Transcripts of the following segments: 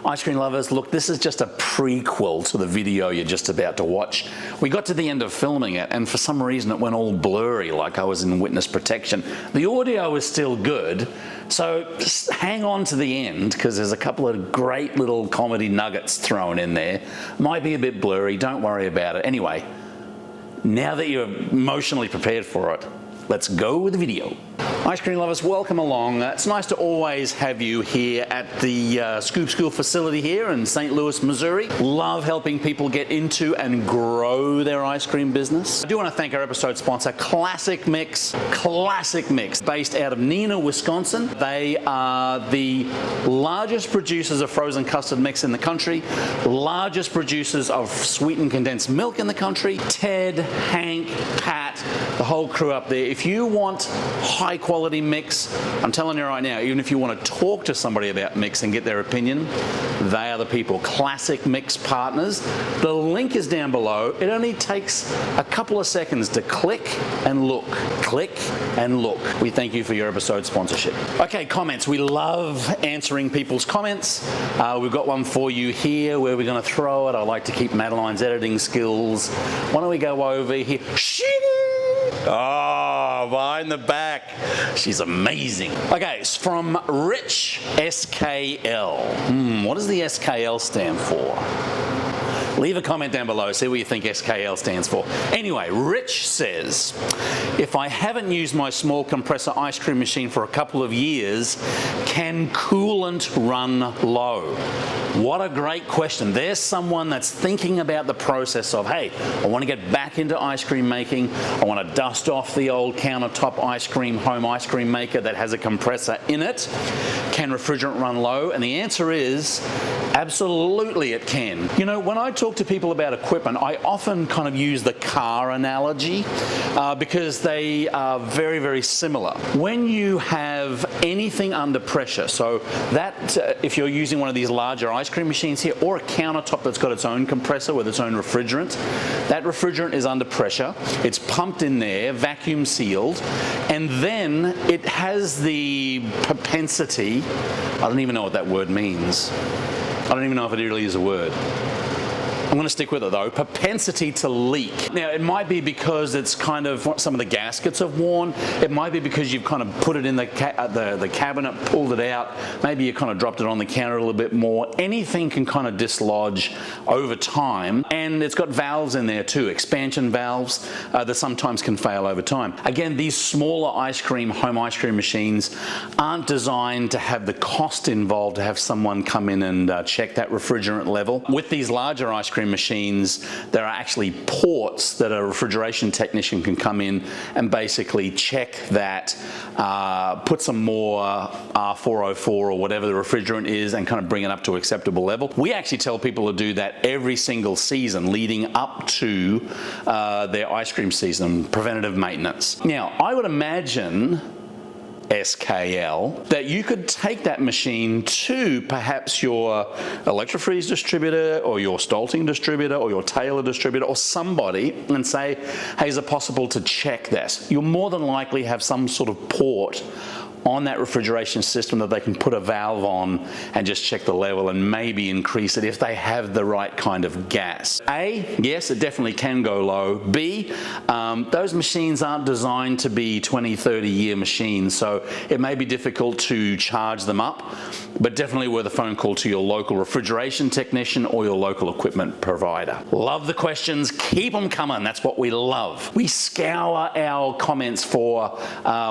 Ice cream lovers, look, this is just a prequel to the video you're just about to watch. We got to the end of filming it, and for some reason it went all blurry, like I was in witness protection. The audio was still good, so just hang on to the end, because there's a couple of great little comedy nuggets thrown in there. Might be a bit blurry, don't worry about it. Anyway, now that you're emotionally prepared for it, let's go with the video. Ice cream lovers, welcome along. It's nice to always have you here at the Scoop School facility here in St. Louis, Missouri. Love helping people get into and grow their ice cream business. I do want to thank our episode sponsor, Classic Mix, based out of Neenah, Wisconsin. They are the largest producers of frozen custard mix in the country, largest producers of sweetened condensed milk in the country. Ted, Hank, Pat, the whole crew up there. If you want high quality mix, I'm telling you right now, even if you want to talk to somebody about mix and get their opinion, they are the people. Classic Mix Partners. The link is down below. It only takes a couple of seconds to click and look. Click and look. We thank you for your episode sponsorship. Okay, comments. We love answering people's comments. We've got one for you here. Where we're going to throw it. I like to keep Madeline's editing skills. Why don't we go over here? Oh, behind the back. She's amazing. Okay, it's from Rich SKL. What does the SKL stand for? Leave a comment down below, see what you think SKL stands for. Anyway, Rich says, if I haven't used my small compressor ice cream machine for a couple of years, can coolant run low? What a great question. There's someone that's thinking about the process of, hey, I want to get back into ice cream making. I want to dust off the old countertop ice cream, home ice cream maker that has a compressor in it. Can refrigerant run low? And the answer is, absolutely it can. You know, when I talk to people about equipment, I often kind of use the car analogy because they are very, very similar. When you have anything under pressure, so that if you're using one of these larger ice cream machines here, or a countertop that's got its own compressor with its own refrigerant, that refrigerant is under pressure, it's pumped in there, vacuum sealed, and then it has the propensity, I don't even know what that word means. I don't even know if it really is a word. I'm going to stick with it though. Propensity to leak. Now, it might be because it's kind of some of the gaskets have worn. It might be because you've kind of put it in the cabinet, pulled it out. Maybe you kind of dropped it on the counter a little bit more. Anything can kind of dislodge over time. And it's got valves in there too, expansion valves that sometimes can fail over time. Again, these smaller home ice cream machines aren't designed to have the cost involved to have someone come in and check that refrigerant level. With these larger ice cream machines, there are actually ports that a refrigeration technician can come in and basically check that, put some more R404 or whatever the refrigerant is and kind of bring it up to acceptable level. We actually tell people to do that every single season leading up to their ice cream season, preventative maintenance. Now, I would imagine SKL, that you could take that machine to perhaps your Electro-Freeze distributor or your Stolting distributor or your Taylor distributor or somebody and say, hey, is it possible to check this? You'll more than likely have some sort of port on that refrigeration system that they can put a valve on and just check the level and maybe increase it if they have the right kind of gas. A, yes, it definitely can go low. B, those machines aren't designed to be 20, 30-year machines, so it may be difficult to charge them up, but definitely worth a phone call to your local refrigeration technician or your local equipment provider. Love the questions. Keep them coming. That's what we love. We scour our comments for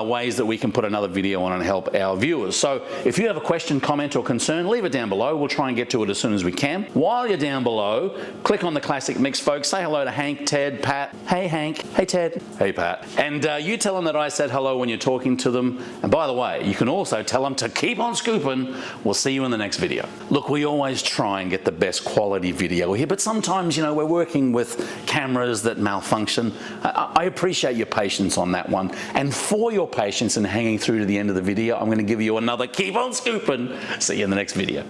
ways that we can put another video on and help our viewers. So if you have a question, comment or concern, leave it down below. We'll try and get to it as soon as we can. While you're down below, click on the Classic Mix folks. Say hello to Hank, Ted, Pat. Hey Hank. Hey Ted. Hey Pat. And you tell them that I said hello when you're talking to them. And by the way, you can also tell them to keep on scooping. We'll see you in the next video. Look, we always try and get the best quality video here, but sometimes, you know, we're working with cameras that malfunction. I appreciate your patience on that one. And for your patience and hanging through to the end of the video, I'm going to give you another keep on scooping. See you in the next video.